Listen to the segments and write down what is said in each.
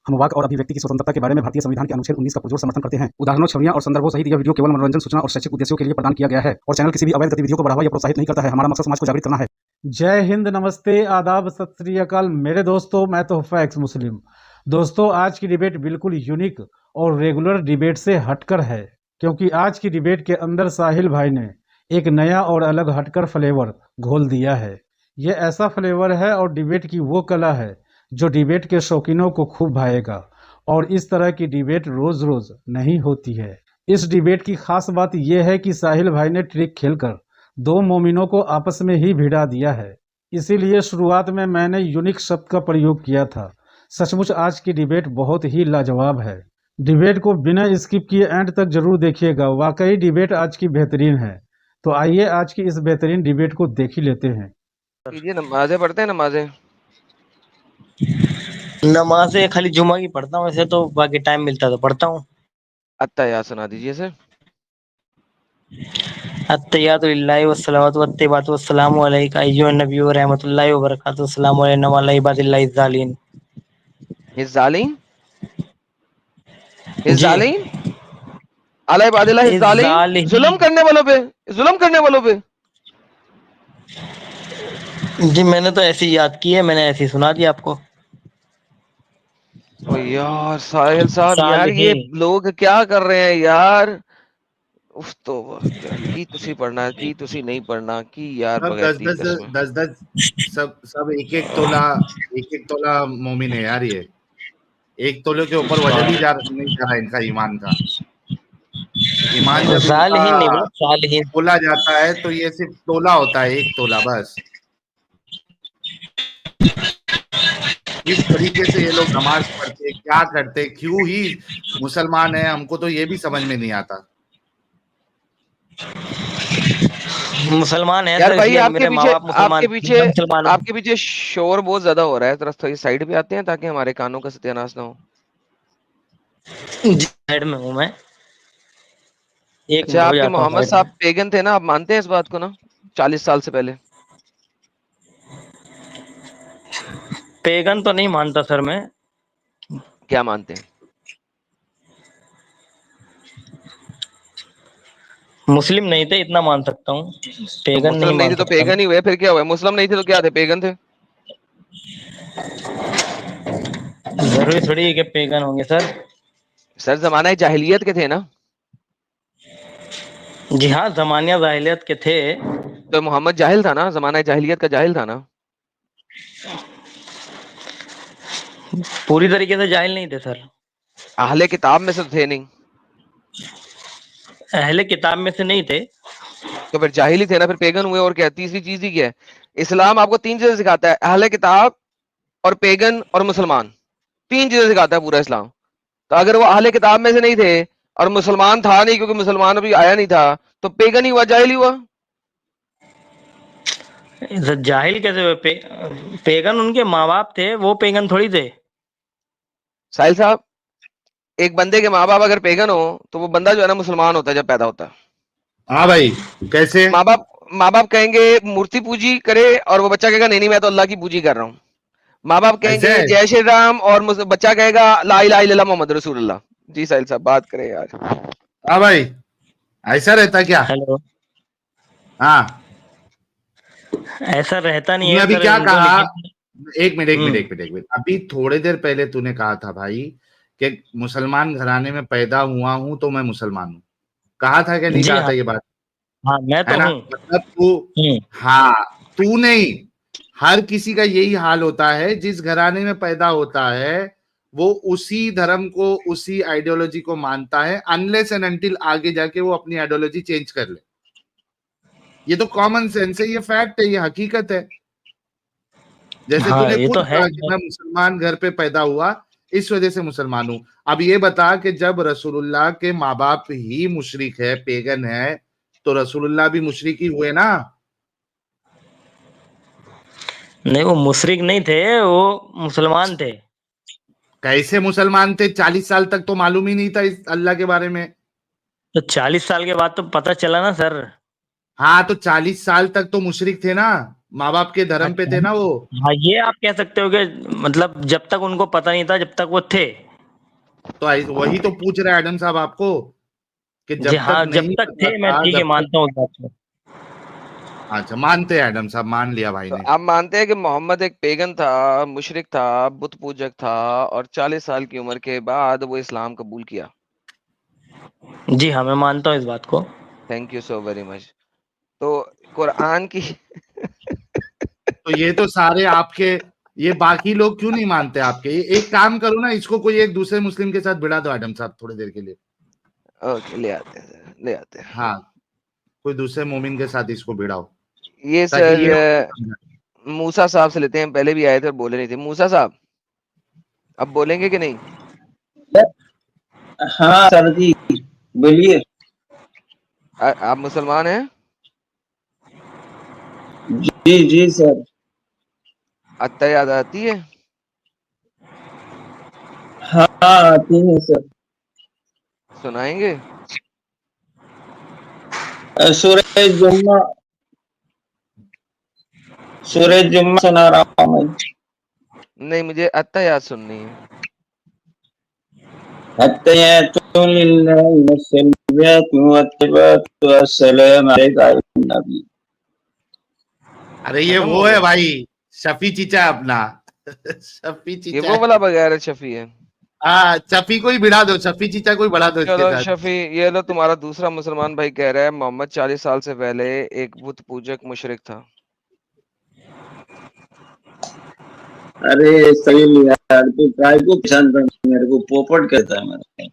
हम वाक और अभिव्यक्ति की स्वतंत्रता के बारे में भारतीय संविधान के अनुच्छेद 19 का पुरजोर समर्थन करते हैं। उदाहरणों, छवियां और संदर्भों सहित यह वीडियो केवल मनोरंजन, सूचना और शैक्षिक उद्देश्यों के लिए प्रदान किया गया है और चैनल किसी भी अवैध गतिविधियों को बढ़ावा या प्रोत्साहित नहीं करता है। हमारा मकसद समाज को जागृत करना है। जय हिंद, नमस्ते, आदाब, सत श्री अकाल मेरे दोस्तों। मैं तोहफा एक्स मुस्लिम। दोस्तों, आज की डिबेट बिल्कुल यूनिक और रेगुलर डिबेट से हटकर है, क्योंकि आज की डिबेट के अंदर साहिल भाई ने एक नया और अलग हटकर फ्लेवर घोल दिया है। ये ऐसा फ्लेवर है और डिबेट की वो कला है जो डिबेट के शौकीनों को खूब भाएगा, और इस तरह की डिबेट रोज रोज नहीं होती है। इस डिबेट की खास बात यह है कि साहिल भाई ने ट्रिक खेलकर दो मोमिनों को आपस में ही भिड़ा दिया है। इसीलिए शुरुआत में मैंने यूनिक शब्द का प्रयोग किया था। सचमुच आज की डिबेट बहुत ही लाजवाब है। डिबेट को बिना स्किप किए एंड तक जरूर देखिएगा। वाकई डिबेट आज की बेहतरीन है। तो आइए आज की इस बेहतरीन डिबेट को देख ही लेते हैं। कीजिए, नमाजें पढ़ते हैं। नमाजें खाली जुमा की पढ़ता हूँ, वैसे तो बाकी टाइम मिलता तो पढ़ता हूँ। अत्तहियात सुना दीजिए सर। अत्तहियातु लिल्लाहि वस्सलावतु वत्तय्यिबातु वस्सलामु अलैका अय्युहन नबिय्यु व रहमतुल्लाहि व बरकातुहू। अस्सलामु अलैना व अला इबादिल्लाहि ज़ालिमीन। हिज़्ज़ालीन जी, हिज़्ज़ालीन अला इबादिल्लाहि हिज़्ज़ालीन। जुल्म करने वालों पे जी, मैंने तो ऐसी याद की है, मैंने ऐसी सुना दी आपको। ओ यार साहिल साहब, यार ये सालिहीन। लोग क्या कर रहे हैं यार। उफ, तो की तुसी पढ़ना, की तुसी नहीं पढ़ना की यार, सब बगैर दी कसम। 10 सब एक एक तोला मोमिन है यार। ये एक तोले के ऊपर वजन ही नहीं जा रहा इनका ईमान का। ईमान जब इनका सालिहीन नहीं बोला, सालिहीन। बोला जाता है तो ये सिर्फ तोला होता है, एक तोला बस। इस तरीके से ये लोग नमाज पढ़ते, क्या करते, क्यों ही मुसलमान है, हमको तो ये भी समझ में नहीं आता। मुसलमान है यार सर, भाई, इसलिए मेरे माँ बाप मुसलमान, मुसलमान। आपके पीछे शोर बहुत ज्यादा हो रहा है। थोड़ा थोड़ी साइड पे आते हैं ताकि हमारे कानों का सत्यानाश ना हो। साइड में हूँ मैं। एक अच्छा, मिनट हो आपके जाता हूँ मोहम्मद साइड साहब में। पेगन थे ना, आप मानते हैं इस बात को ना? 40 साल से पहले। पेगन तो नहीं मानता सर मैं। क्या मानते हैं? मुस्लिम नहीं थे, इतना मान सकता हूँ। तो पेगन नहीं मुस्लिम नहीं मान थे तो सकता मैं। पेगन ही हुए, फिर क्या हुआ? मुस्लिम नहीं थे तो क्या थे? पेगन थे। जरूरी थोड़ी है कि पेगन होंगे सर। सर, जमाना जाहिलियत के थे ना। जी हाँ, जमानिया जाहिलियत के थे। तो मोहम्मद जाहिल था ना, जमाना जाहिलियत का जाहिल था ना। पूरी तरीके से जाहिल नहीं थे सर। अहले किताब में से तो थे नहीं। अहले किताब में से नहीं थे। तो फिर जाहिल ही थे ना, फिर पेगन हुए। और क्या, तीसरी चीज ही क्या है? इस्लाम आपको 3 चीजें सिखाता है, अहले किताब और पेगन और मुसलमान। 3 चीजें सिखाता है पूरा इस्लाम। तो अगर वो अहले किताब में से नहीं थे और मुसलमान था नहीं, क्योंकि मुसलमान अभी आया नहीं था, तो पेगन ही हुआ, जाहिल ही हुआ। सर जाहिल कैसे हुए? पेगन उनके माँ बाप थे, वो पेगन थोड़ी थे। साहिल साहब, एक बंदे के माँ बाप अगर पेगन हो तो वो बंदा जो है ना मुसलमान होता है जब पैदा होता है। हाँ भाई, कैसे? माँ बाप कहेंगे मूर्ति पूजी करे और वो बच्चा कहेगा नहीं नहीं, मैं तो अल्लाह की पूजी कर रहा हूँ। माँ बाप ऐसे कहेंगे है? जय श्री राम और बच्चा कहेगा ला इलाहा इल्लल्लाह मोहम्मद रसूलुल्लाह। जी साहिल साहब, बात करें यार। हाँ भाई, ऐसा रहता क्या? हेलो, हाँ, ऐसा रहता नहीं तुमने है अभी सर, क्या इनको कहा? लेकिन। एक मिनट। अभी थोड़ी देर पहले तूने कहा था भाई कि मुसलमान घराने में पैदा हुआ हूं तो मैं मुसलमान हूं। कहा था कि नहीं जी कहा हाँ। था ये बात? हाँ, मैं है तो ना? हूँ। मतलब तू, हाँ, तू नहीं, हर किसी का यही हाल होता है। जिस घराने में पैदा होता है वो उसी धर्म को, उसी आइडियोलॉजी को मानता है, अनलेस एंड अनटिल आगे जाके वो अपनी आइडियोलॉजी चेंज कर ले। ये तो कॉमन सेंस है, ये फैक्ट है, ये हकीकत है। जैसे हाँ, तूने ये खुद तो है। कहा कि मैं मुसलमान घर पे पैदा हुआ, इस वजह से मुसलमान हूं। अब ये बता कि जब रसूलुल्लाह के माँ बाप ही मुशरिक है, पेगन है, तो रसूलुल्लाह भी मुशरिक ही हुए ना? नहीं, वो मुशरिक नहीं थे, वो मुसलमान थे। कैसे मुसलमान थे? 40 साल तक तो मालूम ही नहीं था इस अल्लाह के बारे में। तो 40 साल के बाद तो पता चला ना सर। हाँ, तो 40 साल तक तो मुशरिक थे ना। माँ बाप के धर्म पे थे ना वो। हाँ, ये आप कह सकते हो कि मतलब जब तक उनको पता नहीं था, जब तक वो थे। तो वही तो पूछ रहे एडम साहब आपको कि जी जब तक हाँ, जब नहीं तक पता थे, मैं था, ठीक है, जब तक। मानता हूँ इस बात को। अच्छा, मानते हैं एडम साहब, मान लिया भाई तो ने। आप मानते हैं कि मोहम्मद एक पेगन था, मुशरिक था, बुत पूजक था, और 40 साल की उम्र के बाद वो इस्लाम कबूल किया? जी हाँ, मैं मानता हूँ इस बात को। Thank you so very much. तो कुरान की तो ये तो सारे आपके, ये बाकी लोग क्यों नहीं मानते आपके? एक काम करो ना, इसको कोई एक दूसरे मुस्लिम के साथ भिड़ा दो एडम साहब थोड़ी देर के लिए। ओके, ले आते हैं सर, ले आते हैं। हाँ, कोई दूसरे मोमिन के साथ इसको भिड़ाओ ये ताकि ये सर मूसा साहब से लेते हैं, पहले भी आए थे और बोले नहीं थे। मूसा साहब अब बोलेंगे कि नहीं? हाँ सर जी, बोलिए। आप मुसलमान हैं? जी जी सर। अत्ता याद आती है? हाँ आती है सर। सुनाएंगे? सूरज जुम्मा, सूरज जुम्मा सुना रहा हूँ मैं। नहीं, मुझे अत्ता याद सुननी है। अत्तहियातु लिल्लाहि वस्सलावातु वत्तबातु वस्सलामु अलैका अय्युहन नबी। अरे ये खत्म वो हो है गया? भाई, शफी चीचा अपना। शफी ये चीचा वो है। वाला बगैर शफी है? हाँ, शफी को ही भिड़ा दो, शफी चीचा को ही बढ़ा दो इसके चलो साथ। शफी, ये लो तुम्हारा दूसरा मुसलमान भाई कह रहा है मोहम्मद 40 साल से पहले एक बुत पूजक मुशरिक था। अरे सही यार, तू काय को पहचान कर, मेरे को पोपट कहता है मेरा।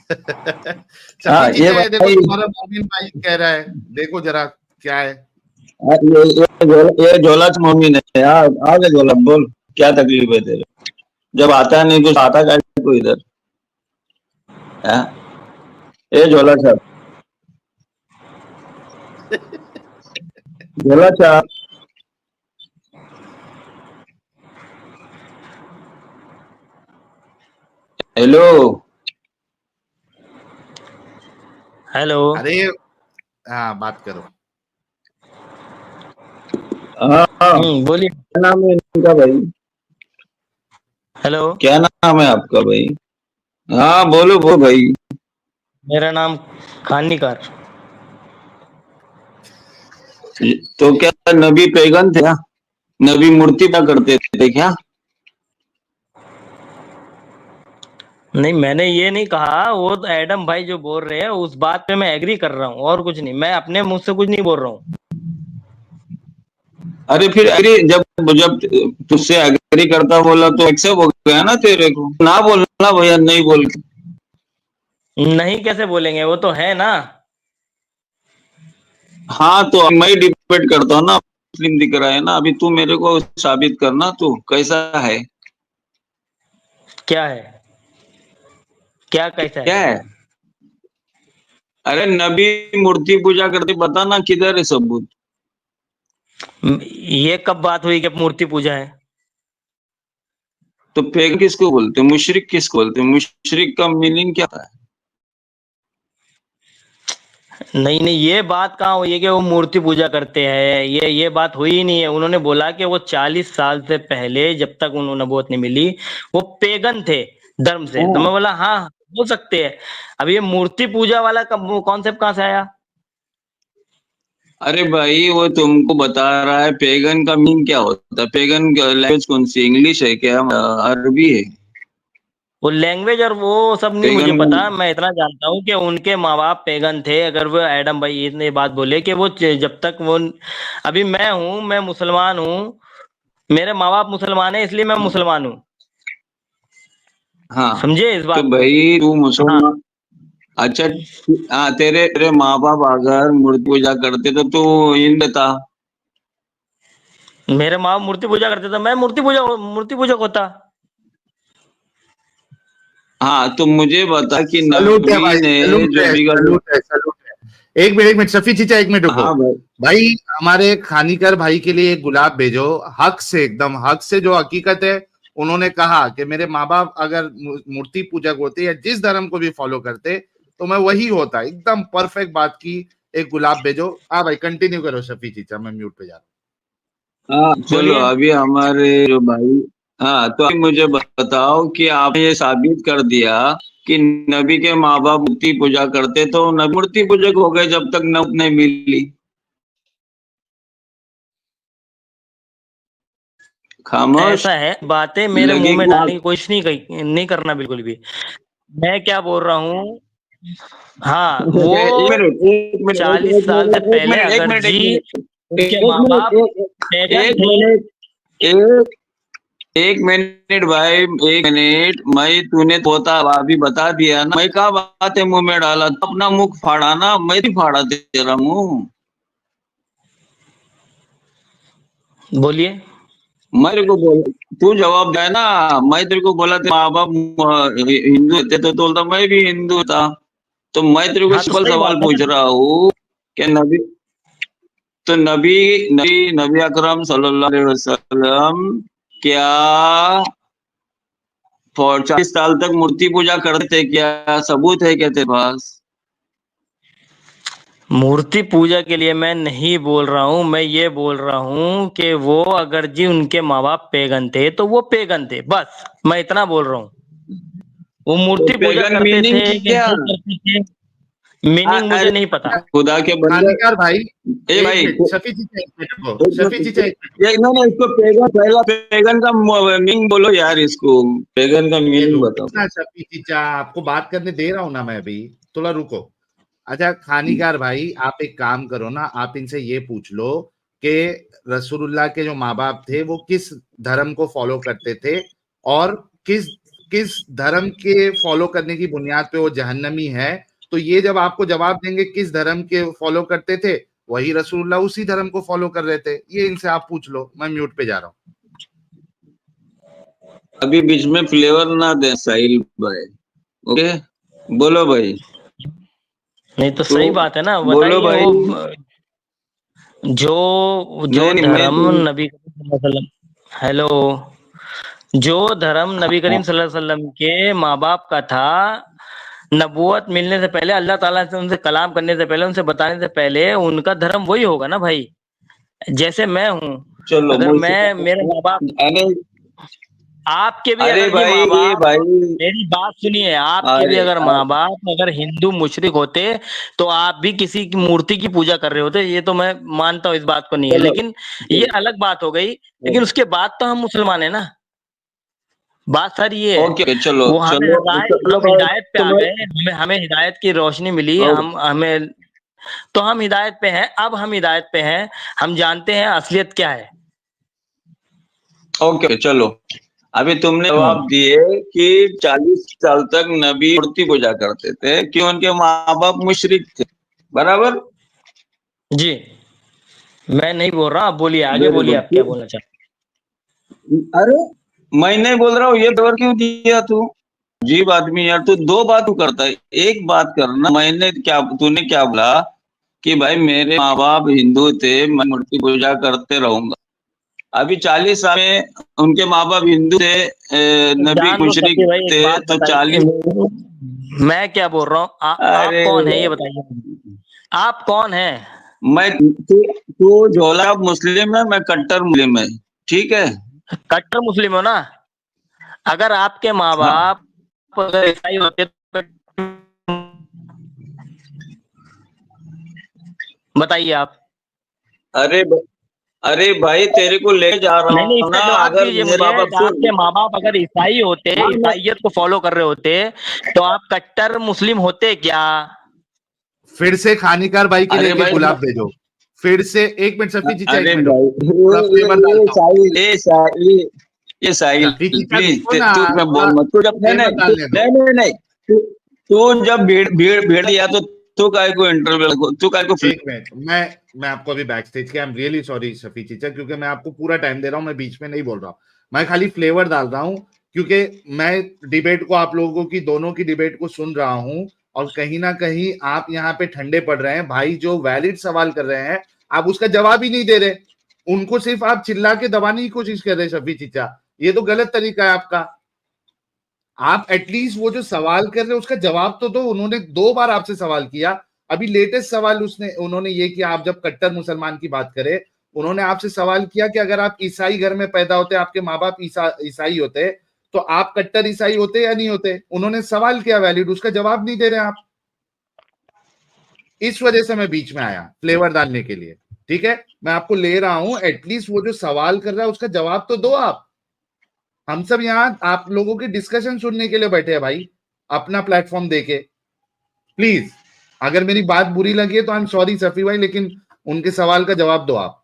शफी हाँ ये चीचा है, देखो भाई, तुम्हारा मोमिन भाई कह रहा है, देखो जरा क्या है। ये झोला मोमिन है यार। आगे झोला बोल, क्या तकलीफ है तेरे? जब आता नहीं कुछ आता का को इधर। हाँ? ये झोला साहब, झोला साहब, हेलो। हेलो। अरे हाँ, बात करो। हाँ हाँ, बोलिए। क्या नाम है इनका भाई? हेलो। क्या नाम है आपका भाई? हाँ बोलो बोलो भाई। मेरा नाम खानिकार। तो क्या नबी पैगन थे क्या? नबी मूर्ति क्या करते थे क्या? नहीं, मैंने ये नहीं कहा, वो तो एडम भाई जो बोल रहे हैं उस बात पे मैं एग्री कर रहा हूँ, और कुछ नहीं, मैं अपने मुंह से कुछ नहीं बोल रहा हूँ। अरे फिर अरे जब जब तुझसे एग्री करता बोला तो एक्सेप्ट हो गया ना तेरे को, ना बोलना भैया, नहीं बोल के। नहीं कैसे बोलेंगे, वो तो है ना। हाँ तो मैं डिबेट करता हूँ ना, मुस्लिम दिख रहा है ना, अभी तू मेरे को साबित करना तू कैसा है। क्या है? क्या कैसा क्या है? है? अरे नबी मूर्ति पूजा करते, बता ना किधर है सबूत? ये कब बात हुई कि मूर्ति पूजा है? तो पैगन किसको बोलते, मुशरिक किसको बोलते? मुशरिक का मीनिंग क्या है? नहीं नहीं, ये बात कहाँ हुई है कि वो मूर्ति पूजा करते हैं? ये बात हुई ही नहीं है। उन्होंने बोला कि वो 40 साल से पहले, जब तक उन्हें नबूवत नहीं मिली, वो पेगन थे धर्म से। तो मैं बोला हाँ, हो सकते हैं। अब ये मूर्ति पूजा वाला कॉन्सेप्ट कहाँ से आया? अरे भाई वो तुमको बता रहा है पेगन का मीनिंग क्या होता है। पेगन लैंग्वेज कौन सी, इंग्लिश है क्या, अरबी है? वो लैंग्वेज और वो सब नहीं मुझे पेगन पता। मैं इतना जानता हूँ कि उनके माँ बाप पेगन थे। अगर वो एडम भाई इतने बात बोले कि वो जब तक वो, अभी मैं हूँ, मैं मुसलमान हूँ, मेरे माँ बाप मुसलमान है, इसलिए मैं मुसलमान हूँ। हाँ समझे इस तो बात को? भाई तू हाँ, मुसलमान, अच्छा। हाँ तेरे तेरे माँ बाप अगर मूर्ति पूजा करते तो तू हिंद था। मेरे माँ बाप मूर्ति पूजा करते थे, मैं मूर्ति पूजक होता। हाँ तो मुझे बता कि सलूट है नबी भाई, ने सलूट जो है, बिगड़। सलूट है, सलूट है। एक मिनट शफी चीचा, एक मिनट रुको हाँ भाई। भाई। हमारे खानीकर भाई के लिए एक गुलाब भेजो, हक से, एकदम हक से, जो हकीकत है। उन्होंने कहा कि मेरे माँ बाप अगर मूर्ति पूजक होते या जिस धर्म को भी फॉलो करते तो मैं वही होता। एकदम परफेक्ट बात की। एक गुलाब भेजो। हाँ भाई, कंटिन्यू करो शफी चीचा, मैं म्यूट पे जा रहा हूँ। हाँ चलो बोलिए। अभी हमारे जो भाई, हाँ तो अभी मुझे बताओ कि आपने ये साबित कर दिया कि नबी के माँ बाप मूर्ति पूजा करते, तो नबी मूर्ति पूजक हो गए जब तक नबूवत नहीं मिली। खामोश। ऐसा है, बातें मेरे मुंह लगे में कि डालने आप की कोशिश नहीं करना बिल्कुल भी। मैं क्या बोल रहा हूँ, हाँ एक वो मिनट एक मिनट 40 साल से एक पहले मिनट एक अगर मिनट एक जी मिनट उनके एक माँ मिनट बाप पैगन एक थे। मिनट एक एक मिनट भाई, एक मिनट। मैं तूने तोता अभी बता दिया ना, मैं क्या बात है मुंह में डाला, तो अपना मुख फाड़ा ना, मैं भी फाड़ा तेरा मुंह। बोलिए। मैं तेरे को बोल, तू जवाब दे ना। मैं तेरे को बोला तेरे माँ बाप हिंदू थे तो बोलता मैं भी हिंदू था। तो मैं तेरे को हाँ तो सिंपल सही बात सवाल है पूछ ना। रहा हूँ कि नबी, तो नबी नबी नबी अकरम सल्लल्लाहु अलैहि वसल्लम क्या 40 साल तक मूर्ति पूजा करते थे? क्या सबूत है क्या तेरे पास? मूर्ति पूजा के लिए मैं नहीं बोल रहा हूँ, मैं ये बोल रहा हूँ कि वो अगर जी उनके माँ बाप पेगन थे तो वो पेगन थे, बस मैं इतना बोल रहा हूँ। वो तो मूर्ति पूजा पेगन करते थे मीनिंग कि क्या? नहीं करते थे, मीनिंग मुझे अरे नहीं पता। खुदा के बंदे, खानिकार भाई, ए एक भाई मिनट शफी चीचा, एक मिनट को शफी चीचा, एक मिनट। एक ना ना, इसको पेगन, पहला पेगन का मीनिंग बोलो यार, इसको पेगन का ये मीनिंग रुको बताओ। ना शफी चीचा, आपको बात करने दे रहा हूं ना मैं अभी, थोड़ा रुको। अच्छा खानिकार भाई, आप एक काम करो ना, आप इनसे ये पूछ लो कि रसूलुल्लाह के जो माँ बाप थे वो किस धर्म को फॉलो करते थे, और किस किस धर्म के फॉलो करने की बुनियाद पे वो जहन्नमी है। तो ये जब आपको जवाब देंगे किस धर्म के फॉलो करते थे, वही रसूलुल्लाह उसी धर्म को फॉलो कर रहे थे। ये इनसे आप पूछ लो, मैं म्यूट पे जा रहा हूँ। अभी बीच में फ्लेवर ना दे साहिल भाई। ओके, बोलो भाई। नहीं तो तो सही बात है ना, बोलो बताइए भाई। वो जो जो नहीं नहीं, मैं धर्म तो नबी करीम सल्लल्लाहु अलैहि वसल्लम, हेलो, जो धर्म नबी हाँ, करीम सल्लल्लाहु अलैहि वसल्लम के माँ बाप का था, नबूवत मिलने से पहले, अल्लाह ताला से उनसे कलाम करने से पहले, उनसे बताने से पहले उनका धर्म वही होगा ना भाई। जैसे मैं हूँ, चलो अगर मुझसे, मैं मेरे माँ बाप, अरे आपके भी अरे अगर जी माँ भाई बाप, भाई, मेरी बात सुनिए, आपके भी अरे अगर माँ बाप अगर हिंदू मुशरिक होते तो आप भी किसी की मूर्ति की पूजा कर रहे होते, ये तो मैं मानता हूँ, इस बात को नहीं है, चलो लेकिन ये अलग बात हो गई। लेकिन उसके बाद तो हम मुसलमान है ना, बात सारी ये है। ओके, चलो वो हमें चलो हिदायत, चलो हम भाई, हिदायत पे तो आ मैं, गए, हमें हमें हिदायत की रोशनी मिली, हम हमें, तो हम हिदायत पे हैं, अब हम हिदायत पे हैं, हम जानते हैं असलियत क्या है। ओके चलो। अभी तुमने जवाब हम्म, दिए कि 40 साल तक नबी मूर्ति पूजा करते थे, कि उनके माँ बाप मुशरिक थे, बराबर। जी, मैं नहीं बोल रहा, आप बोलिए, आगे वेरी बोलिए, गुड। आप क्या बोलना चाहते अरे मैं नहीं बोल रहा हूँ, ये खबर क्यों दिया तू? अजीब आदमी यार, तू दो बात क्यों करता है? एक बात करना, मैंने क्या, तूने क्या बोला कि भाई मेरे माँ बाप हिंदू थे, मैं मूर्ति पूजा करते रहूंगा। अभी 40 साल में उनके माँ बाप हिंदू थे, हैं? नबी जान लो मुशरिक सत्य भाई, एक थे, बात तो बताइए, 40, मैं क्या बोल रहा हूँ, आप अरे कौन है ये बताइए मुझे। आप कौन है? मैं, तू झोला मुस्लिम है, मैं कट्टर मुस्लिम है, ठीक है। कट्टर मुस्लिम हो ना? अगर आपके माँ हाँ। बाप अगर ईसाई होते तो बताइए आप। अरे अरे भाई, तेरे को ले जा रहा नहीं, हूँ इसका ना, जवाब अगर दीजिए मेरे मुझे, माँ बाप कि आपके माँ बाप अगर ईसाई होते, हाँ मैं, ईसाइयत को फॉलो कर रहे होते, तो आप कट्टर मुस्लिम होते क्या? फिर से खानिकार भाई के लिए अरे एक एक भाई गुलाब भेजो। फिर से एक मिनट शफी चीचा, एक अरे मिनट भाई, रुको, थोड़ा फ्लेवर डालता हूँ। साहिल, ये साहिल शफी चीचा प्लीज, रुको ना, तू मैं थोड़ा बोल मत, तू जब, नहीं फ्लेवर नहीं डालने दो। नहीं नहीं नहीं, तू जब भीड़ भीड़ भीड़ दिया तो तू काय को इंटरव्यू, तू काय को एक मिनट, मैं आपको अभी बैक स्टेज के, I am really sorry Shafi चीचा, क्योंकि मैं आपको पूरा टाइम दे रहा हूं, मैं बीच में नहीं बोल रहा हूं, मैं खाली फ्लेवर डाल रहा हूं, क्योंकि मैं डिबेट को, आप लोगों की दोनों की डिबेट को सुन रहा हूं, और कहीं ना कहीं आप यहाँ पे ठंडे पड़ रहे हैं। भाई जो वैलिड सवाल कर रहे हैं, आप उसका जवाब ही नहीं दे रहे, उनको सिर्फ आप चिल्ला के दबाने की कोशिश कर रहे हैं। शफी चीचा, ये तो गलत तरीका है आपका। आप एटलीस्ट वो जो सवाल कर रहे हैं उसका जवाब तो दो। उन्होंने 2 बार आपसे सवाल किया, अभी लेटेस्ट सवाल उन्होंने ये कि आप जब कट्टर मुसलमान की बात करें, उन्होंने आपसे सवाल किया कि अगर आप ईसाई घर में पैदा होते, आपके माँ बाप ईसाई होते, तो आप कट्टर ईसाई होते या नहीं होते? उन्होंने सवाल किया वैलिड, उसका जवाब नहीं दे रहे आप। इस वजह से मैं बीच में आया फ्लेवर डालने के लिए। ठीक है, मैं आपको ले रहा हूं, एटलीस्ट वो जो सवाल कर रहा है उसका जवाब तो दो आप। हम सब यहाँ आप लोगों की डिस्कशन सुनने के लिए बैठे हैं भाई, अपना प्लेटफॉर्म देके। प्लीज, अगर मेरी बात बुरी लगी है तो आई एम सॉरी सफी भाई, लेकिन उनके सवाल का जवाब दो आप।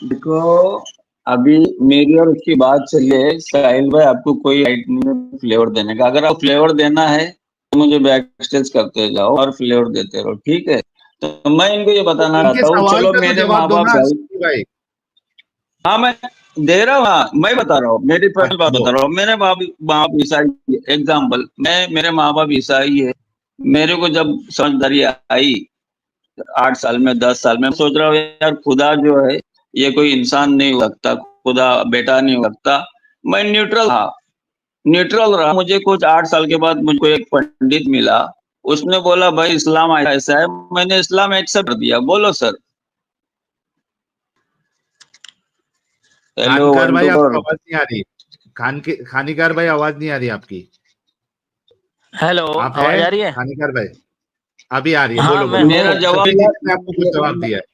देखो, अभी मेरी और उसकी बात चलिए, साहिल भाई आपको कोई राइट नहीं है फ्लेवर देने का। अगर आप फ्लेवर देना है तो मुझे बैक स्टेज करते जाओ और फ्लेवर देते रहो, ठीक है? तो मैं इनको ये बताना उनके चाहता हूँ, सवाल चलो का तो मेरे जवाब माँ दो बाप ना सफी भाई। हाँ मैं दे रहा हूँ, हाँ मैं बता रहा हूँ, मेरी पर्सनल बात दो। बता रहा हूँ। मेरे माँ बाप ईसाई, एग्जाम्पल, मेरे माँ बाप ईसाई है। मेरे को जब समझदारी आई 8 साल में, 10 साल में, सोच रहा हूँ यार खुदा जो है ये कोई इंसान नहीं हो सकता, खुदा बेटा नहीं हो सकता। मैं न्यूट्रल रहा। मुझे कुछ 8 साल के बाद मुझको एक पंडित मिला, उसने बोला भाई इस्लाम ऐसा है, मैंने इस्लाम एक्सेप्ट कर दिया। बोलो सर। हेलो, खानकार 1 भाई 2 आपकी 4। आवाज नहीं आ रही। खानीकार भाई आवाज नहीं आ रही आपकी। हेलो, आप है आवाज आ रही है? खानीकार भाई? अभी आ रही है, हाँ, बोलो मैं बोलो। मेरा हूँ। जवाब सफी जी दिया, ने आपको कुछ जवाब दिया है।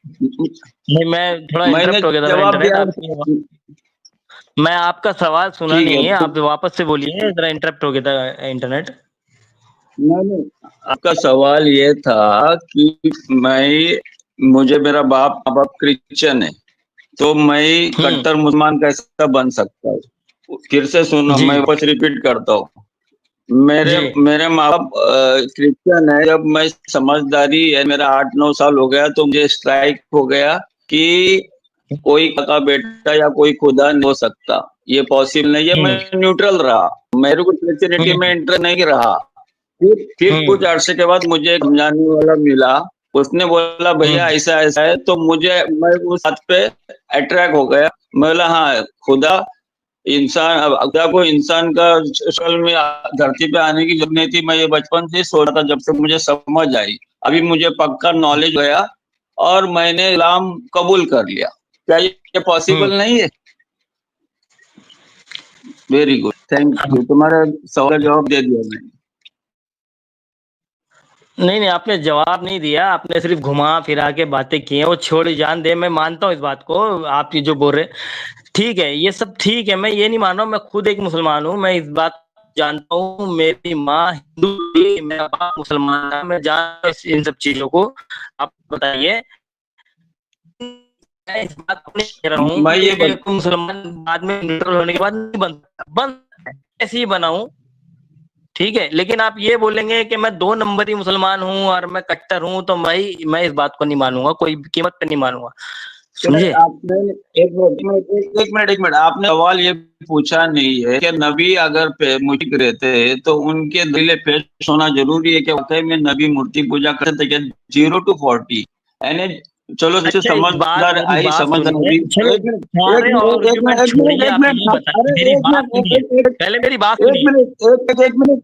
नहीं, मैं थोड़ा मैंने इंटरप्ट हो गया था, मेरा जवाब इंटरनेट। दिया। आपकी मैं आपका सवाल सुना ठीक नहीं है है, तो आप वापस से बोलिए, जरा इंटरप्ट हो गया था इंटरनेट। नहीं, आपका सवाल ये था कि मुझे मेरा माँ बाप क्रिश्चियन है, तो मैं हम्म। कट्टर मुसलमान कैसा बन सकता हूँ? फिर से सुनो, जी मैं वापस रिपीट करता हूँ। मेरे जी। मेरे माँ बाप क्रिश्चियन है। जब मैं समझदारी है, मेरा 8 9 साल हो गया, तो मुझे स्ट्राइक हो गया कि कोई काका बेटा या कोई खुदा नहीं हो सकता, ये पॉसिबल नहीं है। हम्म मैं न्यूट्रल रहा, मेरे को क्रिश्चियनिटी में हम्म इंटरेस्ट नहीं रहा। फिर हम्म कुछ अरसे के बाद मुझे एक समझाने वाला मिला, उसने बोला भैया हम्म ऐसा ऐसा है, तो मैं उस बात पे अट्रैक्ट हो गया। मैं बोला हाँ, खुदा खुदा को इंसान का शक्ल में धरती पे आने की जरूरत नहीं थी। मैं ये बचपन से सोच रहा था, जब से मुझे समझ आई, अभी मुझे पक्का नॉलेज गया और मैंने इस्लाम कबूल कर लिया। क्या ये हम्म। पॉसिबल नहीं है? वेरी गुड, थैंक यू, तुम्हारा सवाल का जवाब दे दिया मैंने। नहीं नहीं, आपने जवाब नहीं दिया, आपने सिर्फ घुमा फिरा के बातें की हैं। वो छोड़ जान दे, मैं मानता हूँ इस बात को, आप ये जो बोल रहे हैं ठीक है, ये सब ठीक है। मैं ये नहीं मान रहा हूँ, मैं खुद एक मुसलमान हूँ, मैं इस बात जानता हूँ। मेरी माँ हिंदू थी, मेरा बाप मुसलमान था, मैं जानता हूँ इन सब चीजों को। आप बताइए। मैं इस बात को नहीं कह रहा हूँ मैं ये कि कोई मुसलमान बाद में न्यूट्रल होने के बाद नहीं बन ऐसे ही बनाऊं, ठीक है। लेकिन आप ये बोलेंगे कि मैं 2 नंबरी मुसलमान हूँ और मैं कट्टर हूँ, तो मैं इस बात को नहीं मानूंगा, कोई कीमत पे नहीं मानूंगा, समझे? आपने एक मिनट, आपने सवाल ये पूछा नहीं है कि नबी अगर मुश्रिक रहते हैं तो उनके दिले पेश होना जरूरी है कि वाकई में नबी मूर्ति पूजा करते थे? 0 to 40 यानी, चलो जैसे अच्छा, एक बात, समझदार मेरी आई, बात समझदार सुनिए। नबी। चलो, एक मिनट, सारे एक मिनट, आर्गुमेंट एक मिनट, छोड़िए, एक आप मिनट, ये बताइए, अरे मेरी एक बात मिनट, सुनिए, पहले मेरी बात एक सुनिए। मिनट, एक मिनट,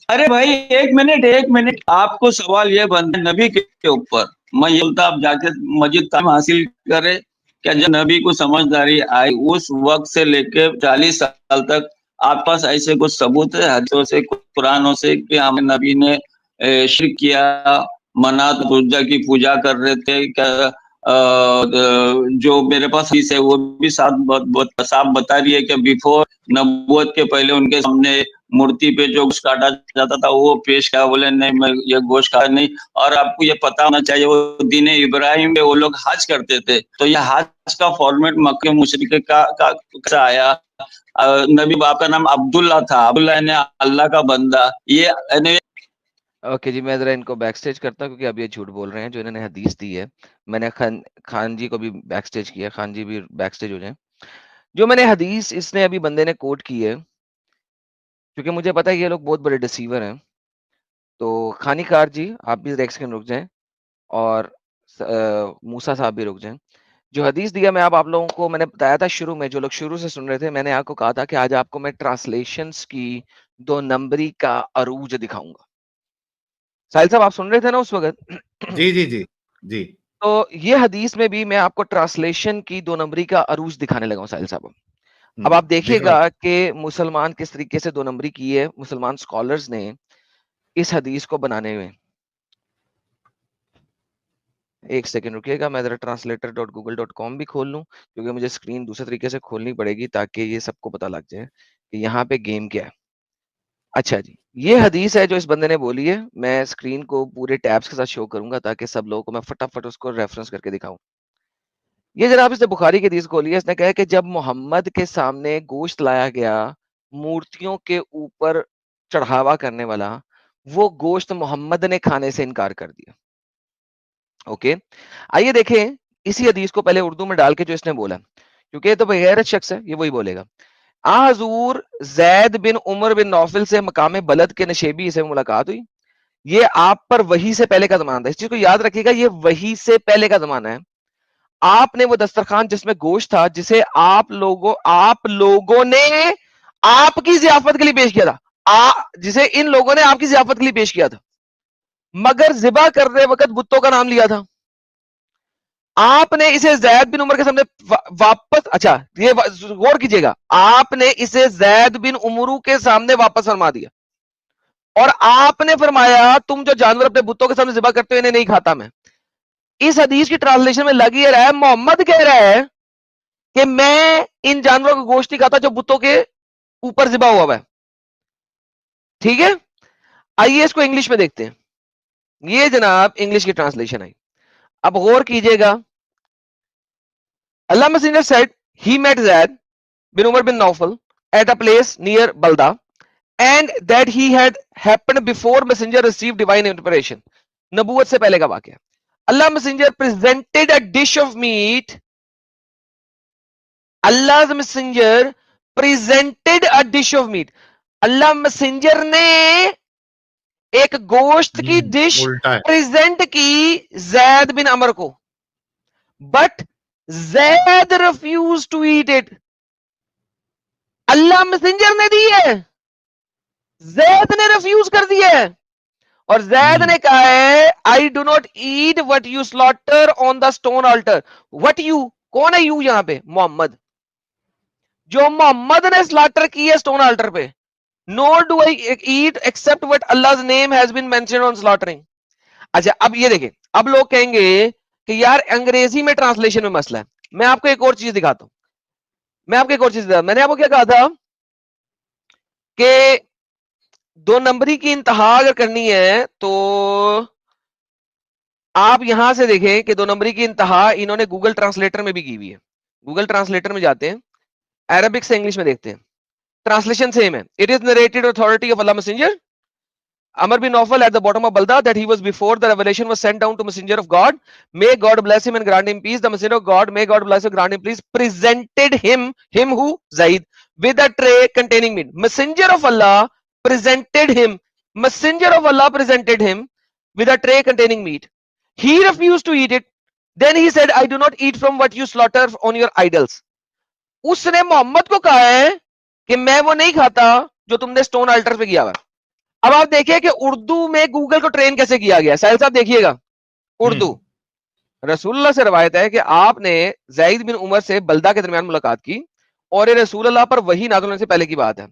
अरे भाई एक मिनट, आपको सवाल ये बनता है नबी के ऊपर। मैं ये बोलता आप जाके मजीद तालीम हासिल करें। क्या जब नबी को समझदारी आई उस वक्त से लेके 40 साल तक आपके पास ऐसे कुछ सबूत है हदीसों से, कुरानों से, कि हमें नबी ने शिर्क किया, मनात पूजा की पूजा कर रहे थे क्या? जो मेरे पास हदीस है वो भी साफ बहुत साफ बता रही है कि बिफोर नबूवत के पहले उनके सामने मूर्ति पे जो गोश्त काटा जाता था वो पेश किया। बोले नहीं, मैं ये गोश्त खा नहीं। और आपको ये पता होना चाहिए, वो दीन इब्राहिम में वो लोग हज करते थे, तो ये हज का फॉर्मेट मक्के मुशरिक का कैसा आया? नबी बाप का नाम अब्दुल्ला था, अब्दुल्ला ने अल्लाह का बंदा, ये ओके जी, मैं जरा इनको बैक स्टेज करता हूँ, क्योंकि अब ये झूठ बोल रहे हैं जो इन्होंने हदीस दी है। मैंने खान जी को भी बैक स्टेज किया, खान जी भी बैक स्टेज हो जाए। जो मैंने हदीस इसने अभी बंदे ने कोट की है, क्योंकि मुझे पता है ये लोग बहुत बड़े डिसीवर हैं, तो खानीकार जी आप भी एक सेकंड रुक जाएं, और मूसा साहब भी रुक जाएं। जो हदीस दिया मैं आप लोगों को, मैंने बताया था शुरू में, जो लोग शुरू से सुन रहे थे, मैंने आपको कहा था कि आज आपको मैं ट्रांसलेशंस की 2 नंबरी का अरूज दिखाऊंगा। साहिल साहब आप सुन रहे थे ना उस वक्त? जी जी जी जी। तो ये हदीस में भी मैं आपको ट्रांसलेशन की 2 नंबरी का अरूज दिखाने लगा हूं साहिल साहब। अब आप देखिएगा कि मुसलमान किस तरीके से 2 नंबरी की है मुसलमान स्कॉलर्स ने इस हदीस को बनाने में। एक सेकंड रुकिएगा, मैं जरा translator.google.com भी खोल लूं, क्योंकि मुझे स्क्रीन दूसरे तरीके से खोलनी पड़ेगी ताकि ये सबको पता लग जाए कि यहाँ पे गेम क्या है। अच्छा जी, ये हदीस है जो इस बंदे ने बोली है। मैं स्क्रीन को पूरे टैब्स के साथ शो करूंगा ताकि सब लोगों को मैं फटाफट उसको रेफरेंस करके दिखाऊं। ये जनाब इसने बुखारी की हदीस खोली है। इसने कहा कि जब मोहम्मद के सामने गोश्त लाया गया मूर्तियों के ऊपर चढ़ावा करने वाला, वो गोश्त मोहम्मद ने खाने से इनकार कर दिया। ओके, आइए देखें इसी हदीस को पहले उर्दू में डाल के जो इसने बोला, क्योंकि ये तो बेगैरत शख्स है, ये वही बोलेगा। हजूर जैद बिन उमर बिन नौफिल से मकाम बलद के नशेबी से मुलाकात हुई। ये आप पर वही से पहले का जमाना था, इस चीज को याद रखिएगा, ये वही से पहले का जमाना है। आपने वो दस्तरखान जिसमें गोश्त था, जिसे आप लोगों ने आपकी जियाफत के लिए पेश किया था, जिसे इन लोगों ने आपकी जियाफत के लिए पेश किया था, मगर जिबा करते वक्त बुत्तों का नाम लिया था। आपने इसे जैद बिन उमर के सामने वापस, अच्छा ये गौर कीजिएगा, आपने इसे जैद बिन उमरू के सामने वापस फरमा दिया और आपने फरमाया तुम जो जानवर अपने बुत्तों के सामने जिबा करते हो इन्हें नहीं खाता मैं। इस हदीस की ट्रांसलेशन में लग ये रहा है, मोहम्मद कह रहा है कि मैं इन जानवरों का गोश्त नहीं खाता जो बुत्तों के ऊपर जिबा हुआ है। ठीक है, आइए इसको इंग्लिश में देखते हैं। ये जनाब इंग्लिश की ट्रांसलेशन आई। अब गौर कीजिएगा, Allah messenger said he met Zaid bin Umar bin Naufal at a place near Baldah and that he had happened before messenger received divine inspiration. नबूवत से पहले का वाकया। Allah messenger presented a dish of meat, Allah messenger presented a dish of meat, Allah messenger ने एक गोश्त की dish present की जैद बिन अमर को, but Zaid refuse to eat it. अल्लाह मैसेंजर ने दी है, जैद ने रिफ्यूज कर दिया है, और जैद ने कहा है I do not eat what you slaughter on the stone altar. What you, कौन है यू यहां पे? मोहम्मद, जो मोहम्मद ने स्लॉटर की है स्टोन ऑल्टर पे। Nor do I eat except what Allah name has been mentioned on slaughtering. अच्छा अब ये देखें, अब लोग कहेंगे कि यार अंग्रेजी में ट्रांसलेशन में मसला है। मैं आपको एक और चीज दिखाता हूं, मैंने आपको क्या कहा था कि 2 नंबरी की इंतहा अगर करनी है तो आप यहां से देखें कि 2 नंबरी की इंतहा इन्होंने गूगल ट्रांसलेटर में भी की हुई है। गूगल ट्रांसलेटर में जाते हैं, अरबिक से इंग्लिश में देखते हैं, ट्रांसलेशन सेम है। It is narrated authority of Allah messenger Amr bin Nawfal at the bottom of Balda that he was before the revelation was sent down to messenger of God. May God bless him and grant him peace. The messenger of God, may God bless him and grant him peace, presented him who? Zaid, with a tray containing meat. Messenger of Allah presented him. Messenger of Allah presented him with a tray containing meat. He refused to eat it. Then he said, I do not eat from what you slaughter on your idols. उसने मोहम्मद को कहा है कि मैं वो नहीं खाता जो तुमने स्टोन अल्टर पे किया हुआ। अब आप देखिए कि उर्दू में गूगल को ट्रेन कैसे किया गया। साहिल साहब देखिएगा, उर्दू रसूलुल्लाह से रवायत है कि आपने ज़ैद बिन उमर से बल्दा के दरमियान मुलाकात की और ये रसूलुल्लाह पर वही नाज़िल होने से पहले की बात है।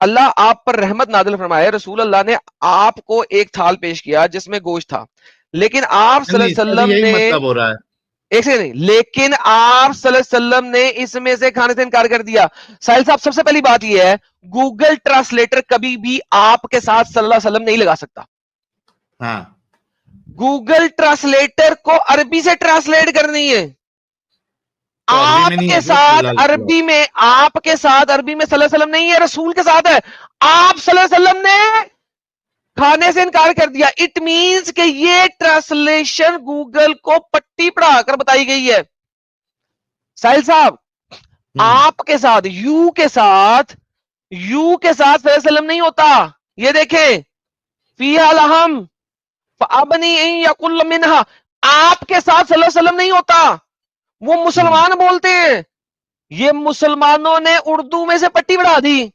अल्लाह आप पर रहमत नाज़िल फरमाए। रसूलुल्लाह ने आपको एक थाल पेश किया जिसमें गोश्त था, लेकिन आप सल्लल्लाहु अलैहि वसल्लम ने, मतलब हो रहा है एक से नहीं, लेकिन आप सल्लल्लाहु अलैहि वसल्लम ने इसमें से खाने से इनकार कर दिया। साहिल साहब सबसे पहली बात यह है, गूगल ट्रांसलेटर कभी भी आपके साथ सल्लल्लाहु अलैहि वसल्लम नहीं लगा सकता। हाँ, गूगल ट्रांसलेटर को अरबी से ट्रांसलेट करनी है, तो आपके साथ अरबी में, आपके साथ अरबी में सल्लल्लाहु अलैहि वसल्लम नहीं है, रसूल के साथ है। आप सल्लल्लाहु अलैहि वसल्लम ने खाने से इनकार कर दिया। इट मींस कि ये ट्रांसलेशन गूगल को पट्टी पढ़ाकर बताई गई है। साहिल साहब आपके साथ, यू के साथ सल्लल्लाहु अलैहि वसल्लम नहीं होता। ये देखें, फीहा लहम फअबनी यकुल मिनहा, आपके साथ सल्लल्लाहु अलैहि वसल्लम नहीं होता, वो मुसलमान बोलते हैं। ये मुसलमानों ने उर्दू में से पट्टी बढ़ा दी।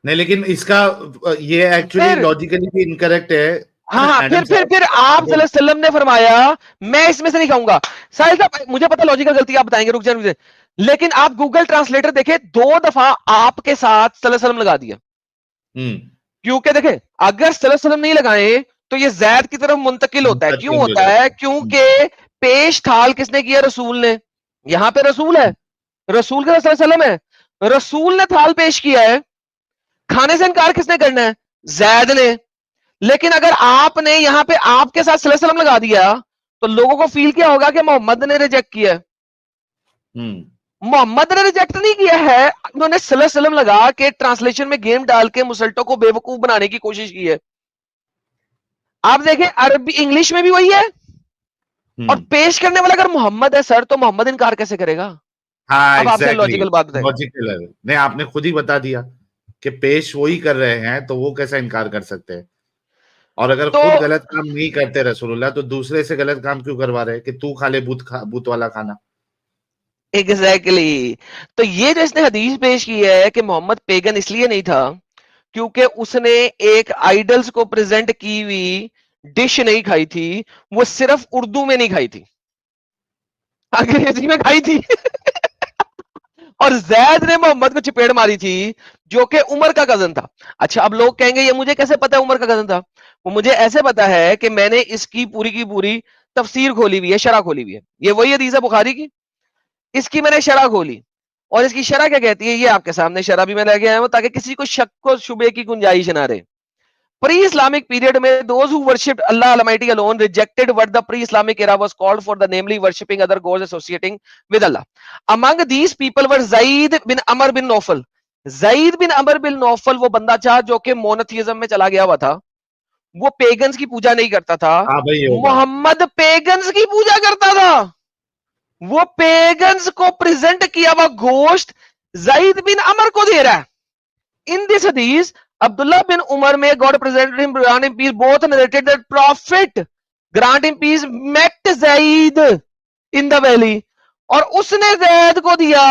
नहीं, लेकिन इसका ये एक्चुअली लॉजिकली भी इनकरेक्ट है। हाँ हाँ, मैडम फिर आप सल्लल्लाहु अलैहि वसल्लम ने फरमाया मैं इसमें से नहीं खाऊंगा। साहिल साहब मुझे पता लॉजिकल गलती आप बताएंगे, रुक जाए, लेकिन आप गूगल ट्रांसलेटर देखे 2 दफा आपके साथ सल्लल्लाहु अलैहि वसल्लम लगा दिया। क्योंकि देखे अगर सल्लल्लाहु अलैहि वसल्लम नहीं लगाए तो ये जैद की तरफ मुंतकिल होता है। क्यों होता है? क्योंकि पेश थाल किसने किया? रसूल ने। यहां पे रसूल है, रसूल का सल्लल्लाहु अलैहि वसल्लम है, रसूल ने थाल पेश किया है, खाने से इनकार किसने करना है? जैद ने। लेकिन अगर आपने यहां पे आपके साथ सल्लल्लाहु अलैहि वसल्लम लगा दिया तो लोगों को फील क्या होगा कि मोहम्मद ने रिजेक्ट किया है। मोहम्मद ने रिजेक्ट नहीं किया है, उन्होंने सल्लल्लाहु अलैहि वसल्लम लगा के ट्रांसलेशन में गेम डाल के मुसल्टों को बेवकूफ बनाने की कोशिश की है। आप देखें अरबी इंग्लिश में भी वही है, और पेश करने वाला अगर मोहम्मद है सर तो मोहम्मद इनकार कैसे करेगा? हाँ, अब आपसे लॉजिकल बात बताएं। लॉजिकल है। नहीं, आपने खुद ही बता दिया कि पेश वही कर रहे हैं तो वो कैसा इनकार कर सकते हैं। और अगर तो खुद गलत काम नहीं करते रसूलुल्लाह तो दूसरे से गलत काम क्यों करवा रहे हैं कि तू खा ले बूत वाला खाना। एग्जैक्टली तो ये जो इसने हदीस पेश की है कि मोहम्मद पेगन इसलिए नहीं था क्योंकि उसने एक आइडल्स को प्रेजेंट की हुई डिश नहीं खाई थी, वो सिर्फ उर्दू में नहीं खाई थी, अंग्रेजी में खाई थी। और जैद ने मोहम्मद को चपेट मारी थी जो कि उमर का कजन था। अच्छा अब लोग कहेंगे ये मुझे कैसे पता है उमर का कजन था? वो मुझे ऐसे पता है कि मैंने इसकी पूरी की पूरी तफसीर खोली हुई है, शरह खोली हुई है। ये वही हदीस है बुखारी की, इसकी मैंने शरह खोली और इसकी शरह क्या कहती है ये आपके सामने शरह भी मैं लेके आया हूं ताकि किसी को शक को शुबे की गुंजाइश ना रहे। प्री इस्लामिक पीरियड में those who worshipped Allah Almighty alone rejected what the pre-Islamic era was called for, the namely worshipping other gods associating with Allah. Among these people were Zaid bin Amr bin Nawfal. Zaid bin Amr bin Nawfal वो बंदा था जो कि monotheism में चला गया हुआ था, वो पेगन्स की पूजा नहीं करता था। मोहम्मद पेगन्स की पूजा करता था, वो पेगन्स को प्रेजेंट किया हुआ गोश्त ज़ईद बिन अमर को दे रहा है। इन दिस हदीस Abdullah bin Umar may God presented him grant him peace both narrated that prophet grant him peace met Zaid in the valley, और उसने जैद को दिया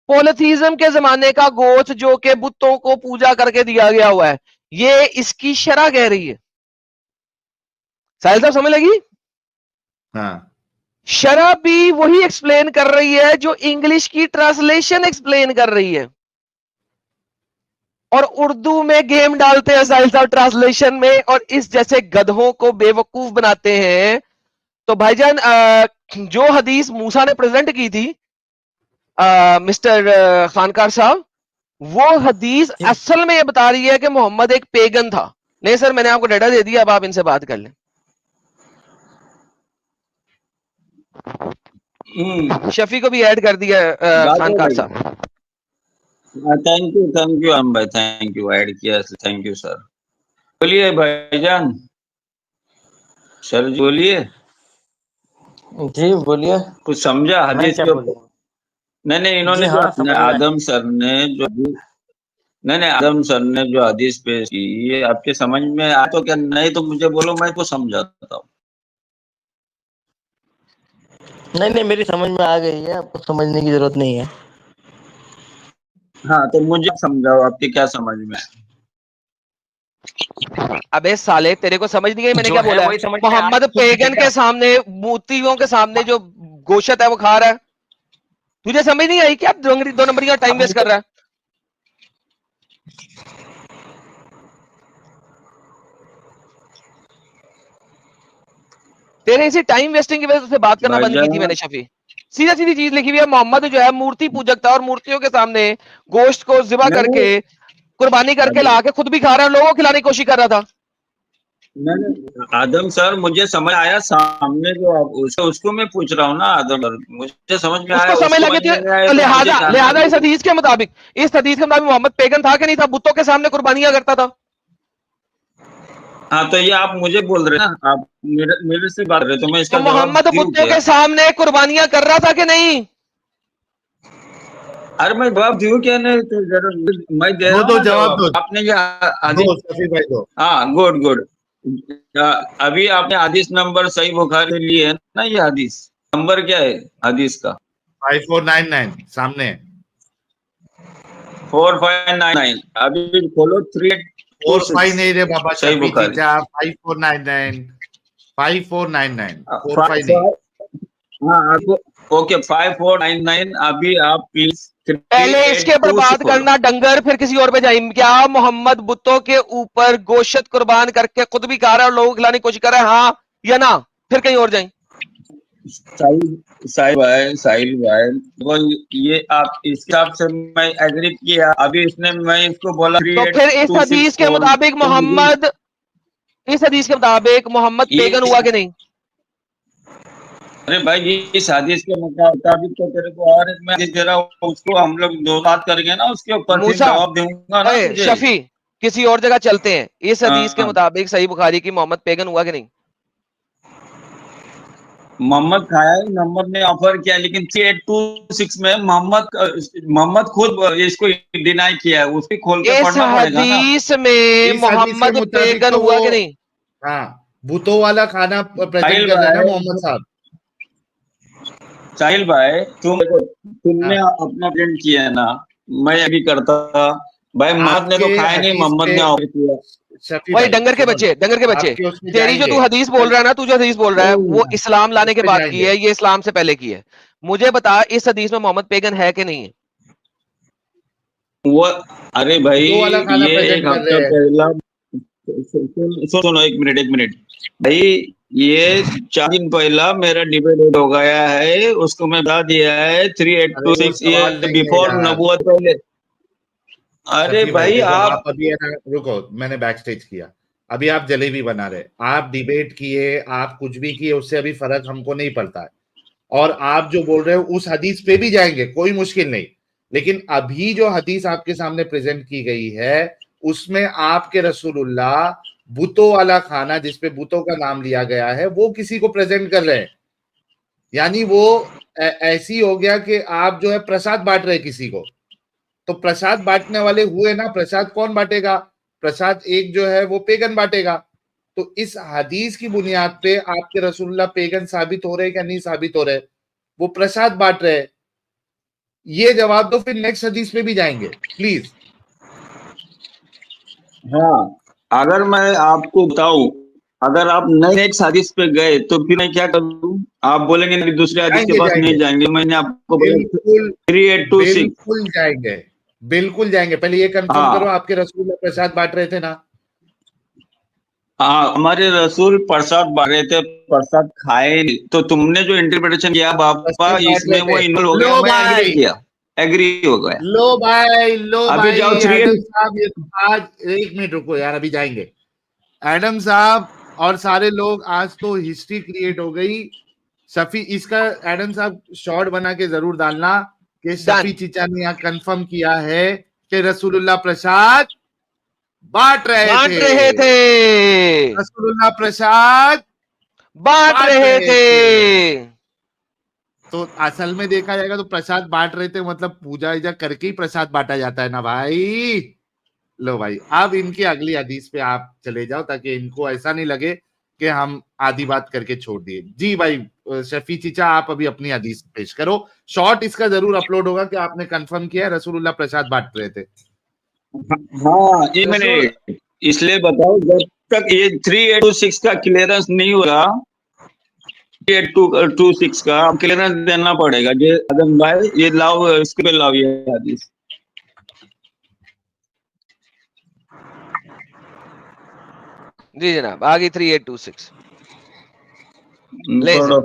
पोलिथिज्म के जमाने का गोश्त जो कि बुतों को पूजा करके दिया गया हुआ है। ये इसकी शरह कह रही है। साहिल साहब समझ लगी? हाँ। शरह भी वही एक्सप्लेन कर रही है जो इंग्लिश की ट्रांसलेशन एक्सप्लेन कर रही है, और उर्दू में गेम डालते हैं साहिल साहब ट्रांसलेशन में, और इस जैसे गधों को बेवकूफ बनाते हैं। तो भाईजान जो हदीस मूसा ने प्रेजेंट की थी मिस्टर खानकार साहब, वो हदीस असल में ये बता रही है कि मोहम्मद एक पेगन था। नहीं सर मैंने आपको डाटा दे दिया, अब आप इनसे बात कर लें। शफी को भी ऐड कर दिया खानकार साहब। थैंक यू हम भाई, थैंक यू ऐड किया, थैंक यू सर। बोलिए भाईजान, सर जी बोलिए। जी बोलिए। कुछ समझा हदीस के? नहीं इन्होंने जो आदम सर ने जो नहीं आदम सर ने जो हदीस पेश की ये आपके समझ में आया तो क्या? नहीं तो मुझे बोलो, मैं तो समझाता हूँ। नहीं मेरी समझ में आ गई है, आपको समझने की जरूरत नहीं है। हाँ तो मुझे समझाओ आपके क्या समझ में। अबे साले तेरे को समझ नहीं आई मैंने क्या बोला? मोहम्मद पेगन के सामने मूर्तियों के सामने जो गोश्त है वो खा रहा है, तुझे समझ नहीं आई क्या? 2 नंबर का टाइम वेस्ट कर रहा है। तेरे इसी टाइम वेस्टिंग की वजह से बात करना बंद की थी मैंने शफी। सीधा सीधी चीज लिखी हुई है, मोहम्मद जो है मूर्ति पूजक था और मूर्तियों के सामने गोश्त को ज़िबा करके कुर्बानी करके ला के खुद भी खा रहा है, लोगों को खिलाने की कोशिश कर रहा था। नहीं आदम सर मुझे समझ आया, सामने जो आप उसको मैं पूछ रहा हूँ ना आदम सर, मुझे समझ में आया, समझ लगे थे। लिहाजा इस हदीस के मुताबिक मोहम्मद पेगन था कि नहीं था? बुतों के सामने कुर्बानियां करता था। हाँ तो ये आप मुझे बोल रहे हैं ना, आप मेरे से बात कर रहे, तो मैं इसका मोहम्मद बुतों के सामने कुर्बानियां कर रहा था कि नहीं? अरे मैं जवाब दूं क्या? नहीं तो मैं दे रहा हूँ जवाब। आपने ये हाँ गुड अभी आपने हदीस नंबर सही बुखारी लिए है ना, ये हदीस नंबर क्या है हदीस का? 5499 सामने 4599। अभी खोलो 45 नहीं रे बाबा, सही शफी बुखारी। चीचा 5499 5499 45 नहीं। हाँ आपको ओके 5499 अभी आप प्लीज पहले इसके ऊपर बात करना डंगर, फिर किसी और पे जाएंगे। क्या मोहम्मद बुतों के ऊपर गोश्त कुर्बान करके खुद भी खा रहा है और लोगों को खिलाने की कोशिश कर रहा है, हाँ या ना? फिर कहीं और जाएं। साहिल भाई वो ये आप इस हिसाब से मैं एग्री किया, अभी इसने मैं इसको बोला तो फिर इस हदीस के मुताबिक मोहम्मद, इस हदीस के मुताबिक मोहम्मद पेगन हुआ कि नहीं? अरे भाई ये इस हदीस के मुताबिक तो तेरे को और एक मैं हदीस दे रहा हूँ, उसको हम लोग दो बात करेंगे ना उसके ऊपर, फिर मूसा, जवाब दूंगा ना अरे तुझे। शफी किसी और जगह चलते हैं। इस हदीस के हाँ। मुताबिक सही बुखारी की मोहम्मद पेगन हुआ कि नहीं? मोहम्मद खाया ही, मोहम्मद ने ऑफर किया, लेकिन 3826 में मोहम्मद खुद इसको डिनाई किया है, उसको खोल के इस पढ़ना पड़ेगा ना। हदीस में इस हदीस के मोहम्मद मुताबिक पेगन तो हुआ वो कि नहीं? हाँ भूतों वाला खाना प्रेजेंट साहिल कर रहे हैं ना भाई, मोहम्मद साहब। साहिल भाई तुमने हाँ। अपना प्रिंट किया है ना, मैं अभी करता भाई। मोहम्मद ने तो आपके खाया नहीं, हदीस मोहम्मद पे ने ऑफर किया। शफी वही भाई डंगर के सुनो बच्चे, ना, डंगर के बच्चे। आपके उसमें तेरी जो जाएंगे। तू हदीस बोल रहा है ना, तू जो हदीस बोल रहा है वो इस्लाम लाने उस के पे बाद की जाएंगे। है, ये इस्लाम से पहले की है। मुझे बता इस हदीस में मोहम्मद पेगन है कि नहीं है? वो अरे भाई भूतों वाला खाना ये प्रेजेंट एक कर हफ्ता रहे हैं। पहला सुनो एक मिनट भाई, ये 4 दिन पहला मेरा डिबेट हो गया है, उसको मैं बता दिया है अरे वो 3826 सवाल ये नहीं है बिफोर यार नबूवत पहले। अरे शफी भाई, भाई देखो आप आप अभी है ना, रुको मैंने बैक स्टेज किया। अभी आप जलेबी बना रहे, आप डिबेट किए, आप कुछ भी किए, उससे अभी फर्क हमको नहीं पड़ता है। और आप जो बोल रहे हो उस हदीस पे भी जाएंगे, कोई मुश्किल नहीं। लेकिन अभी जो हदीस आपके सामने प्रेजेंट की गई है उसमें आपके रसूलुल्लाह बुतों वाला खाना, जिसपे बुतों का नाम लिया गया है, वो किसी को प्रेजेंट कर रहे हैं। यानी वो ऐसी हो गया कि आप जो है प्रसाद बांट रहे किसी को। तो प्रसाद बांटने वाले हुए ना, प्रसाद कौन बांटेगा? प्रसाद एक जो है वो पेगन बांटेगा। तो इस हदीस की बुनियाद पे आपके रसूलुल्लाह पेगन साबित हो रहे क्या नहीं साबित हो रहे? वो प्रसाद बांट रहे। ये जवाब दो, फिर नेक्स्ट हदीस पे भी जाएंगे प्लीज। हाँ, अगर मैं आपको बताऊं, अगर आप नेक्स्ट हदीस पे गए तो फिर मैं क्या करूं? आप बोलेंगे नहीं दूसरे हदीस के जाएंगे पास जाएंगे नहीं जाएंगे, मैंने आपको बोला बिल्कुल 3826। बिल्कुल जाएंगे, बिल्कुल जाएंगे। पहले ये कंफर्म करो हाँ आपके रसूलुल्लाह प्रसाद बांट रहे थे ना? हाँ, हमारे रसूल प्रसाद बांट रहे थे, प्रसाद खाए नहीं। तो तुमने जो इंटरप्रिटेशन किया बाबा, प्रसाद बांट इसमें रहे वो थे। इन्वॉल्व हो गया, लो मैं एग्री भाई, किया, एग्री हो गया। लो अभी भाई जाओ 3। एडम साहब, ये तो आज एक मिनट रुको यार, अभी जाएंगे। एडम साहब और सारे लोग, आज तो हिस्ट्री क्रिएट हो गई। शफी, इसका एडम साहब शॉर्ट बना के जरूर डालना कि शफी डन। चीचा ने यहाँ कंफर्म किया है कि रसूलुल्लाह प्रसाद बांट बांट थे। रहे थे, रसूलुल्लाह प्रसाद बांट बांट रहे रहे थे। थे। तो असल में देखा जाएगा तो प्रसाद बांट रहे थे मतलब पूजा ईजा करके ही प्रसाद बांटा जाता है ना भाई। लो भाई, अब इनकी अगली हदीस पे आप चले जाओ ताकि इनको ऐसा नहीं लगे कि हम आधी बात करके छोड़ दिए। जी भाई शफी चीचा, आप अभी अपनी हदीस पेश करो। शॉर्ट इसका जरूर अपलोड होगा कि आपने कंफर्म किया है रसूलुल्लाह प्रसाद बांट रहे थे। हाँ एक रसूल, मिनट, इसलिए बताओ जब तक ये 3826 का क्लियरेंस नहीं होगा, 3826 का क्लियरेंस देना पड़ेगा। ये आदम भाई ये लाओ, इसके पे लाओ ये हदीस। जी जनाब, आगे 3826 ले छोड़ो।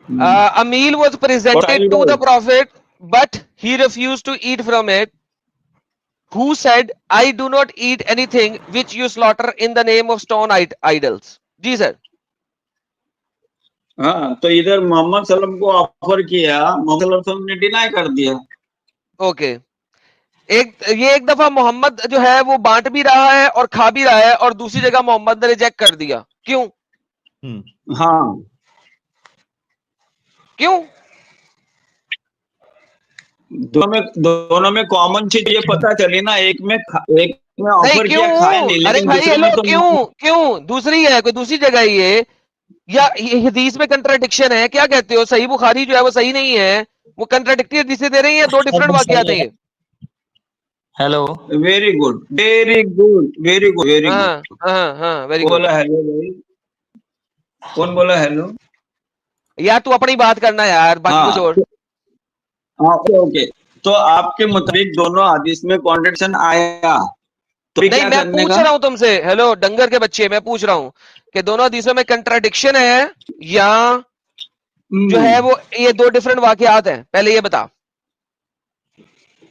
A meal was presented to the prophet, but he refused to eat from it. Who said, I do not eat anything which you slaughter in the name of stone idols? जी सर। हाँ, तो इधर मोहम्मद सल्लम को offer किया, मोहम्मद सल्लम ने deny कर दिया। Okay, एक दफा मोहम्मद जो है वो बांट भी रहा है और खा भी रहा है, और दूसरी जगह मोहम्मद ने रिजेक्ट कर दिया। क्यों? हाँ, क्यों? दोनों में कॉमन चीज ये पता चली ना, एक में नहीं ऑफर क्यों? किया, खाए नहीं, अरे लेकिन भाई दूसरे हेलो, में तो क्यों क्यों दूसरी है, कोई दूसरी जगह ही है, या ये हदीस में कंट्राडिक्शन है? क्या कहते हो? सही बुखारी जो है वो सही नहीं है, वो कंट्राडिक्टरी हदीसें दे रही है, दो डिफरेंट वाकयात है ये। Hello. Very good, very good, very good, very हाँ गुड। हाँ हाँ, वेरी कौन गुड। बोला हेलो भाई? कौन बोला हेलो? यार तू अपनी बात करना यार, बाकी कुछ हाँ और। हाँ, ओके ओके। तो आपके मुताबिक दोनों हदीस में कॉन्ट्रडिक्शन आया, तो ये नहीं, क्या मैं करने पूछ का? रहा हूं तुमसे, हेलो डंगर के बच्चे, मैं पूछ रहा हूं कि दोनों हदीसों में कंट्राडिक्शन है या जो है वो ये दो डिफरेंट वाकयात हैं, पहले ये बता।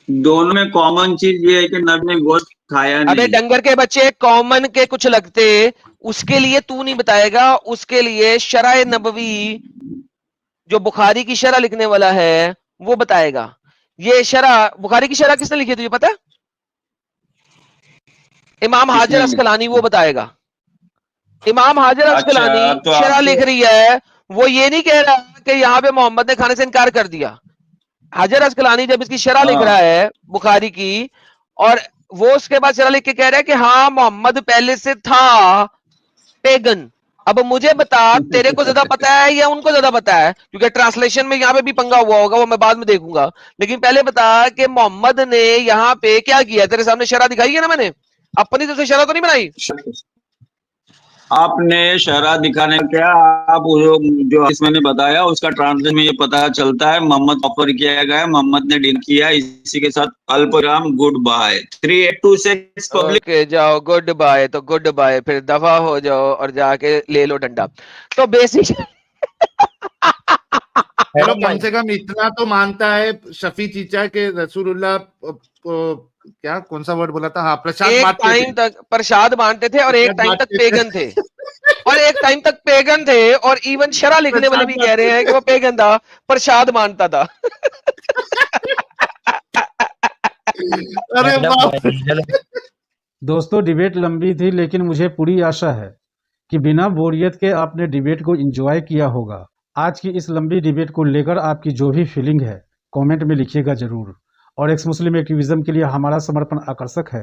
दोनों में कॉमन चीज ये है कि नबी ने गोश्त खाया अबे नहीं। डंगर के बच्चे, कॉमन के कुछ लगते, उसके लिए तू नहीं बताएगा, उसके लिए शरह नबवी जो बुखारी की शरह लिखने वाला है वो बताएगा। ये शरह, बुखारी की शरह किसने लिखी है तुझे पता है? इमाम हाजिर किसने? अस्कलानी वो बताएगा। इमाम हाजिर अच्छा, अस्कलानी तो शरह लिख आपको रही है, वो ये नहीं कह रहा कि यहां पे मोहम्मद ने खाने से इनकार कर दिया। हाजिर अस्कलानी जब इसकी शरह लिख हाँ रहा है बुखारी की, और वो उसके बाद शरह लिख के कह रहा है कि हाँ मोहम्मद पहले से था पेगन। अब मुझे बता, तेरे को ज्यादा पता है या उनको ज्यादा पता है? क्योंकि ट्रांसलेशन में यहाँ पे भी पंगा हुआ होगा, वो मैं बाद में देखूंगा। लेकिन पहले बता कि मोहम्मद ने यहाँ पे क्या किया। तेरे सामने शरह दिखाई है ना मैंने, अपनी तरफ से शरह तो नहीं बनाई। आपने शरह दिखाने का क्या, आप जो मैंने बताया उसका ट्रांसलेशन में ये पता चलता है मोहम्मद ऑफर किया गया है, मोहम्मद ने डील किया, इसी के साथ अल्पराम गुड बाय 3826 पब्लिक। ओके जाओ, गुड बाय। तो गुड बाय, फिर दफा हो जाओ और जाके ले लो डंडा। तो बेसिक चलो कम से कम इतना तो मानता है शफी चीचा के रसूलुल्लाह क्या कौन सा वर्ड बोला था? हाँ, प्रसाद एक बांटते थे। टाइम तक प्रसाद बांटते थे और एक प्रसाद टाइम तक बांटते थे। पेगन थे। और एक टाइम तक पेगन थे, और इवन शरा लिखने वाले प्रसाद भी कह बांटते रहे हैं कि वो पेगन था, प्रसाद मानता था। अरे बाप दोस्तों, डिबेट लंबी थी, लेकिन मुझे पूरी आशा है कि बिना बोरियत के आपने डिबेट को एंजॉय किया होगा। आज की इस लंबी डिबेट को लेकर आपकी जो भी फीलिंग है कमेंट में लिखिएगा जरूर। और एक्स मुस्लिम एक्टिविज्म के लिए हमारा समर्पण आकर्षक है,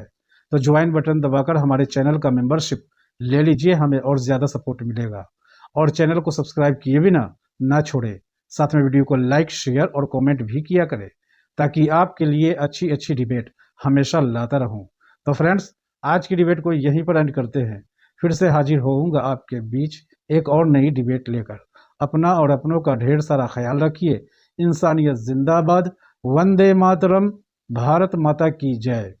तो ज्वाइन बटन दबाकर हमारे चैनल का मेंबरशिप ले लीजिए, हमें और ज़्यादा सपोर्ट मिलेगा। और चैनल को सब्सक्राइब किए बिना ना छोड़े, साथ में वीडियो को लाइक, शेयर और कमेंट भी किया करें, ताकि आपके लिए अच्छी अच्छी डिबेट हमेशा लाता रहूं। तो फ्रेंड्स, आज की डिबेट को यहीं पर एंड करते हैं। फिर से हाजिर होऊंगा आपके बीच एक और नई डिबेट लेकर। अपना और अपनों का ढेर सारा ख्याल रखिए। इंसानियत जिंदाबाद। वंदे मातरम। भारत माता की जय।